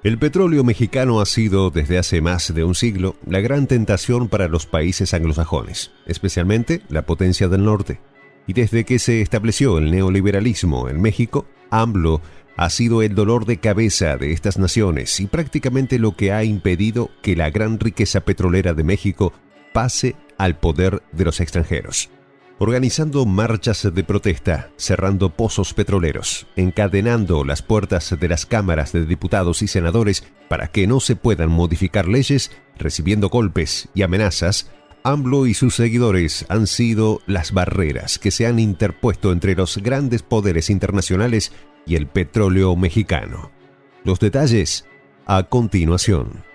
El petróleo mexicano ha sido, desde hace más de un siglo, la gran tentación para los países anglosajones, especialmente la potencia del norte. Y desde que se estableció el neoliberalismo en México, AMLO ha sido el dolor de cabeza de estas naciones y prácticamente lo que ha impedido que la gran riqueza petrolera de México pase al poder de los extranjeros. Organizando marchas de protesta, cerrando pozos petroleros, encadenando las puertas de las cámaras de diputados y senadores para que no se puedan modificar leyes, recibiendo golpes y amenazas, AMLO y sus seguidores han sido las barreras que se han interpuesto entre los grandes poderes internacionales y el petróleo mexicano. Los detalles a continuación.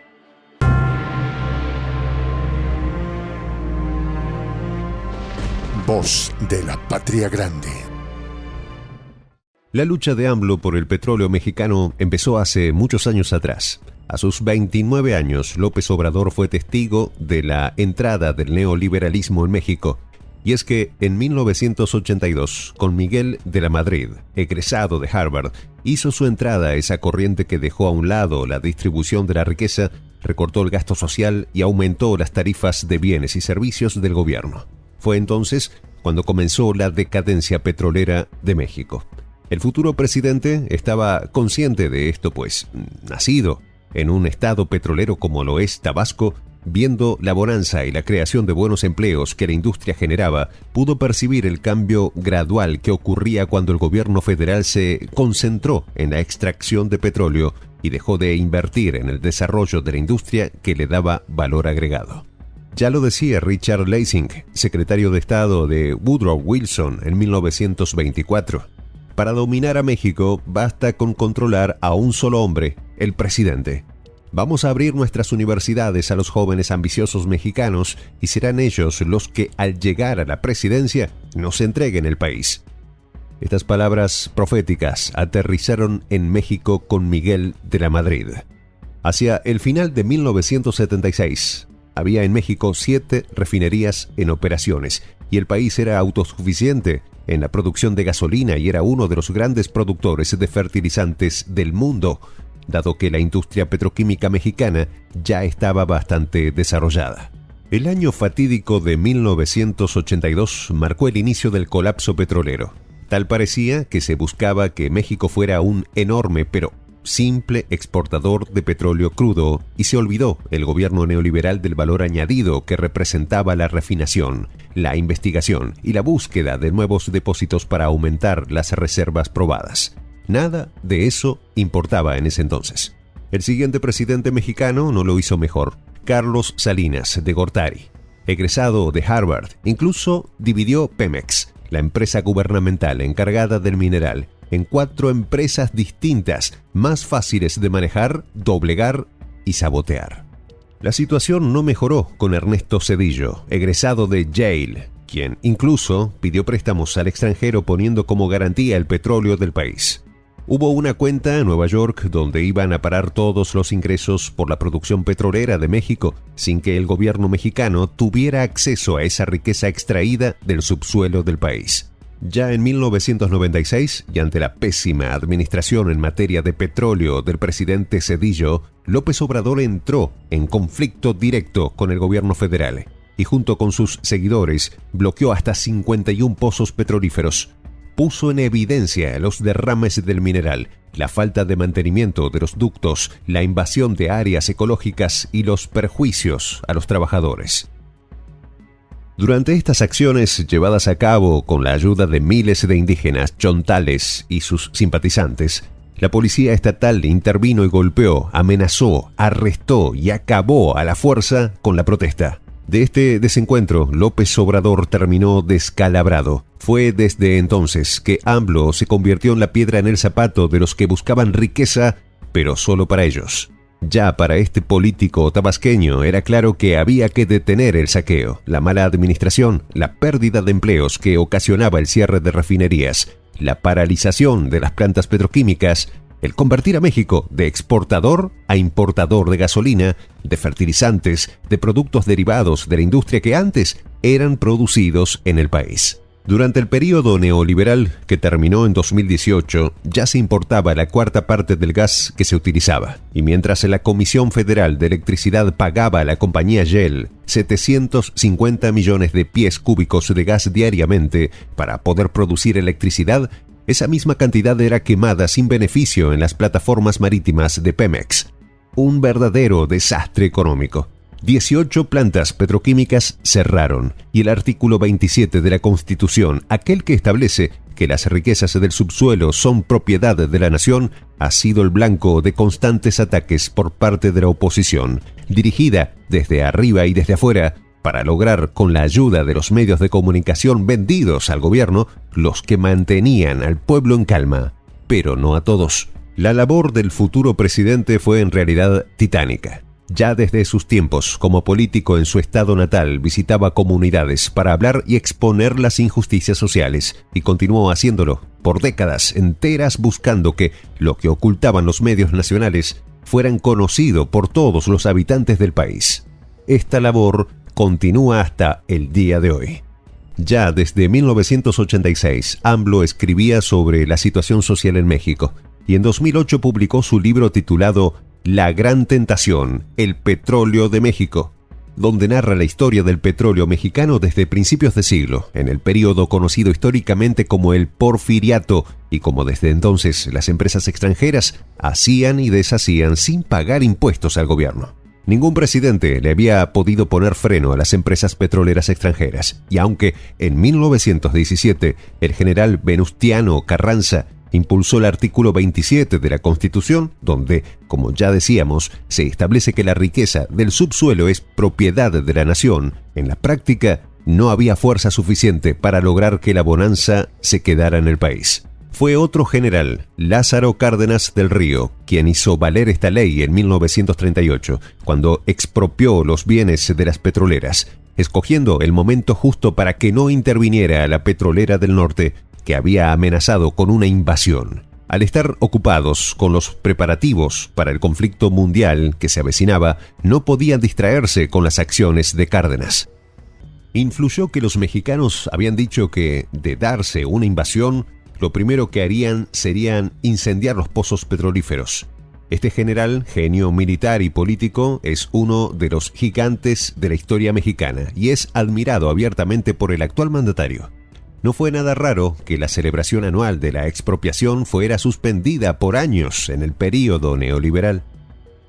Voz de la Patria Grande. La lucha de AMLO por el petróleo mexicano empezó hace muchos años atrás. A sus 29 años, López Obrador fue testigo de la entrada del neoliberalismo en México. Y es que en 1982, con Miguel de la Madrid, egresado de Harvard, hizo su entrada a esa corriente que dejó a un lado la distribución de la riqueza, recortó el gasto social y aumentó las tarifas de bienes y servicios del gobierno. Fue entonces cuando comenzó la decadencia petrolera de México. El futuro presidente estaba consciente de esto, pues, nacido en un estado petrolero como lo es Tabasco, viendo la bonanza y la creación de buenos empleos que la industria generaba, pudo percibir el cambio gradual que ocurría cuando el gobierno federal se concentró en la extracción de petróleo y dejó de invertir en el desarrollo de la industria que le daba valor agregado. Ya lo decía Richard Lansing, secretario de Estado de Woodrow Wilson en 1924. Para dominar a México basta con controlar a un solo hombre, el presidente. Vamos a abrir nuestras universidades a los jóvenes ambiciosos mexicanos y serán ellos los que, al llegar a la presidencia, nos entreguen el país. Estas palabras proféticas aterrizaron en México con Miguel de la Madrid. Hacia el final de 1976, había en México 7 refinerías en operaciones y el país era autosuficiente en la producción de gasolina y era uno de los grandes productores de fertilizantes del mundo, dado que la industria petroquímica mexicana ya estaba bastante desarrollada. El año fatídico de 1982 marcó el inicio del colapso petrolero. Tal parecía que se buscaba que México fuera un enorme pero simple exportador de petróleo crudo y se olvidó el gobierno neoliberal del valor añadido que representaba la refinación, la investigación y la búsqueda de nuevos depósitos para aumentar las reservas probadas. Nada de eso importaba en ese entonces. El siguiente presidente mexicano no lo hizo mejor, Carlos Salinas de Gortari. Egresado de Harvard, incluso dividió Pemex, la empresa gubernamental encargada del mineral, en 4 empresas distintas, más fáciles de manejar, doblegar y sabotear. La situación no mejoró con Ernesto Zedillo, egresado de Yale, quien incluso pidió préstamos al extranjero poniendo como garantía el petróleo del país. Hubo una cuenta en Nueva York donde iban a parar todos los ingresos por la producción petrolera de México, sin que el gobierno mexicano tuviera acceso a esa riqueza extraída del subsuelo del país. Ya en 1996, y ante la pésima administración en materia de petróleo del presidente Zedillo, López Obrador entró en conflicto directo con el gobierno federal y junto con sus seguidores bloqueó hasta 51 pozos petrolíferos. Puso en evidencia los derrames del mineral, la falta de mantenimiento de los ductos, la invasión de áreas ecológicas y los perjuicios a los trabajadores. Durante estas acciones llevadas a cabo con la ayuda de miles de indígenas chontales y sus simpatizantes, la policía estatal intervino y golpeó, amenazó, arrestó y acabó a la fuerza con la protesta. De este desencuentro, López Obrador terminó descalabrado. Fue desde entonces que AMLO se convirtió en la piedra en el zapato de los que buscaban riqueza, pero solo para ellos. Ya para este político tabasqueño era claro que había que detener el saqueo, la mala administración, la pérdida de empleos que ocasionaba el cierre de refinerías, la paralización de las plantas petroquímicas, el convertir a México de exportador a importador de gasolina, de fertilizantes, de productos derivados de la industria que antes eran producidos en el país. Durante el período neoliberal, que terminó en 2018, ya se importaba la cuarta parte del gas que se utilizaba. Y mientras la Comisión Federal de Electricidad pagaba a la compañía Shell 750 millones de pies cúbicos de gas diariamente para poder producir electricidad, esa misma cantidad era quemada sin beneficio en las plataformas marítimas de Pemex. Un verdadero desastre económico. 18 plantas petroquímicas cerraron y el artículo 27 de la Constitución, aquel que establece que las riquezas del subsuelo son propiedad de la nación, ha sido el blanco de constantes ataques por parte de la oposición, dirigida desde arriba y desde afuera, para lograr, con la ayuda de los medios de comunicación vendidos al gobierno, los que mantenían al pueblo en calma, pero no a todos. La labor del futuro presidente fue en realidad titánica. Ya desde sus tiempos como político en su estado natal visitaba comunidades para hablar y exponer las injusticias sociales, y continuó haciéndolo por décadas enteras buscando que lo que ocultaban los medios nacionales fueran conocido por todos los habitantes del país. Esta labor continúa hasta el día de hoy. Ya desde 1986, AMLO escribía sobre la situación social en México, y en 2008 publicó su libro titulado La Gran Tentación, el petróleo de México, donde narra la historia del petróleo mexicano desde principios de siglo, en el período conocido históricamente como el Porfiriato, y como desde entonces las empresas extranjeras hacían y deshacían sin pagar impuestos al gobierno. Ningún presidente le había podido poner freno a las empresas petroleras extranjeras, y aunque en 1917 el general Venustiano Carranza impulsó el artículo 27 de la Constitución, donde, como ya decíamos, se establece que la riqueza del subsuelo es propiedad de la nación, en la práctica no había fuerza suficiente para lograr que la bonanza se quedara en el país. Fue otro general, Lázaro Cárdenas del Río, quien hizo valer esta ley en 1938, cuando expropió los bienes de las petroleras, escogiendo el momento justo para que no interviniera la petrolera del norte, que había amenazado con una invasión. Al estar ocupados con los preparativos para el conflicto mundial que se avecinaba, no podían distraerse con las acciones de Cárdenas. Influyó que los mexicanos habían dicho que, de darse una invasión, lo primero que harían serían incendiar los pozos petrolíferos. Este general, genio militar y político, es uno de los gigantes de la historia mexicana y es admirado abiertamente por el actual mandatario. No fue nada raro que la celebración anual de la expropiación fuera suspendida por años en el período neoliberal.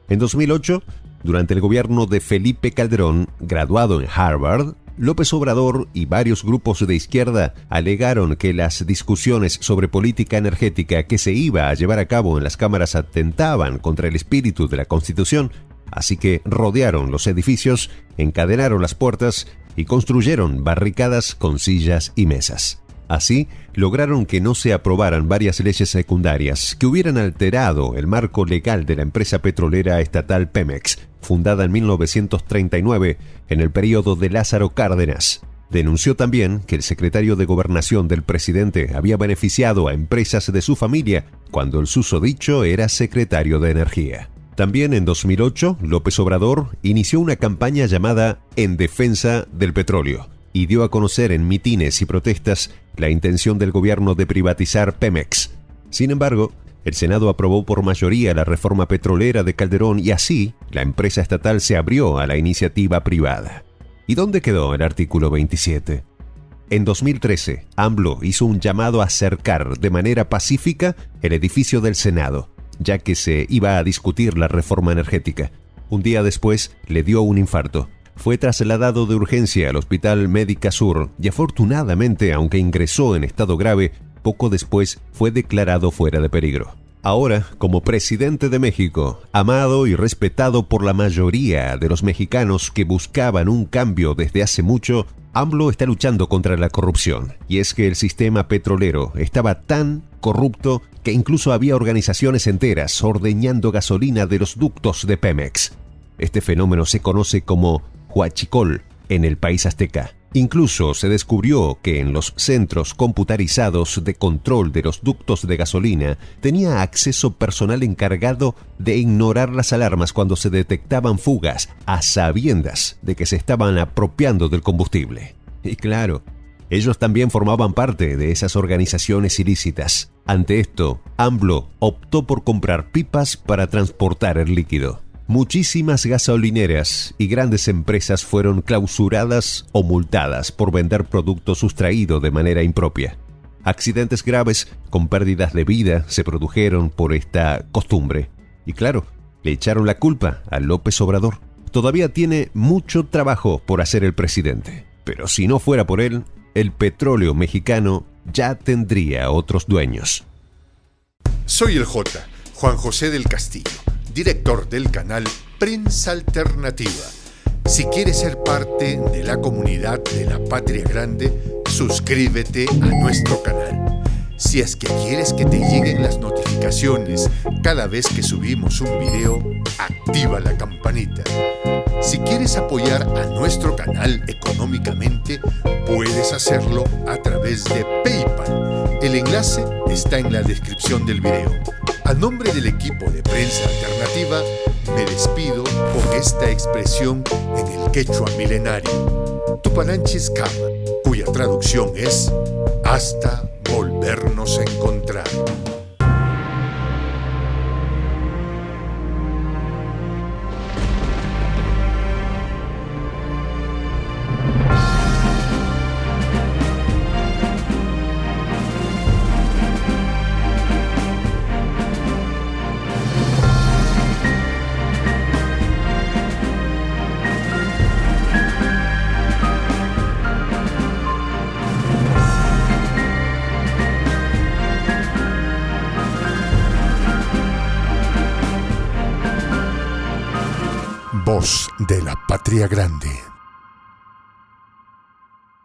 En 2008, durante el gobierno de Felipe Calderón, graduado en Harvard, López Obrador y varios grupos de izquierda alegaron que las discusiones sobre política energética que se iba a llevar a cabo en las cámaras atentaban contra el espíritu de la Constitución, así que rodearon los edificios, encadenaron las puertas y construyeron barricadas con sillas y mesas. Así, lograron que no se aprobaran varias leyes secundarias que hubieran alterado el marco legal de la empresa petrolera estatal Pemex, fundada en 1939, en el periodo de Lázaro Cárdenas. Denunció también que el secretario de Gobernación del presidente había beneficiado a empresas de su familia cuando el susodicho era secretario de Energía. También en 2008, López Obrador inició una campaña llamada En Defensa del Petróleo y dio a conocer en mitines y protestas la intención del gobierno de privatizar Pemex. Sin embargo, el Senado aprobó por mayoría la reforma petrolera de Calderón y así la empresa estatal se abrió a la iniciativa privada. ¿Y dónde quedó el artículo 27? En 2013, AMLO hizo un llamado a cercar de manera pacífica el edificio del Senado, ya que se iba a discutir la reforma energética. Un día después le dio un infarto. Fue trasladado de urgencia al Hospital Médica Sur y afortunadamente, aunque ingresó en estado grave, poco después fue declarado fuera de peligro. Ahora, como presidente de México, amado y respetado por la mayoría de los mexicanos que buscaban un cambio desde hace mucho, AMLO está luchando contra la corrupción. Y es que el sistema petrolero estaba tan corrupto que incluso había organizaciones enteras ordeñando gasolina de los ductos de Pemex. Este fenómeno se conoce como huachicol en el país azteca. Incluso se descubrió que en los centros computarizados de control de los ductos de gasolina tenía acceso personal encargado de ignorar las alarmas cuando se detectaban fugas, a sabiendas de que se estaban apropiando del combustible. Y claro, Ellos también formaban parte de esas organizaciones ilícitas. Ante esto, AMLO optó por comprar pipas para transportar el líquido. Muchísimas gasolineras y grandes empresas fueron clausuradas o multadas por vender producto sustraído de manera impropia. Accidentes graves con pérdidas de vida se produjeron por esta costumbre. Y claro, le echaron la culpa a López Obrador. Todavía tiene mucho trabajo por hacer el presidente. Pero si no fuera por él, el petróleo mexicano ya tendría otros dueños. Soy el J, Juan José del Castillo, director del canal Prensa Alternativa. Si quieres ser parte de la comunidad de la Patria Grande, suscríbete a nuestro canal. Si es que quieres que te lleguen las notificaciones cada vez que subimos un video, activa la campanita. Si quieres apoyar a nuestro canal económicamente, puedes hacerlo a través de PayPal. El enlace está en la descripción del video. A nombre del equipo de Prensa Alternativa, me despido con esta expresión en el quechua milenario, Tupananchis Kama, cuya traducción es hasta volvernos a encontrar. Voz de la Patria Grande.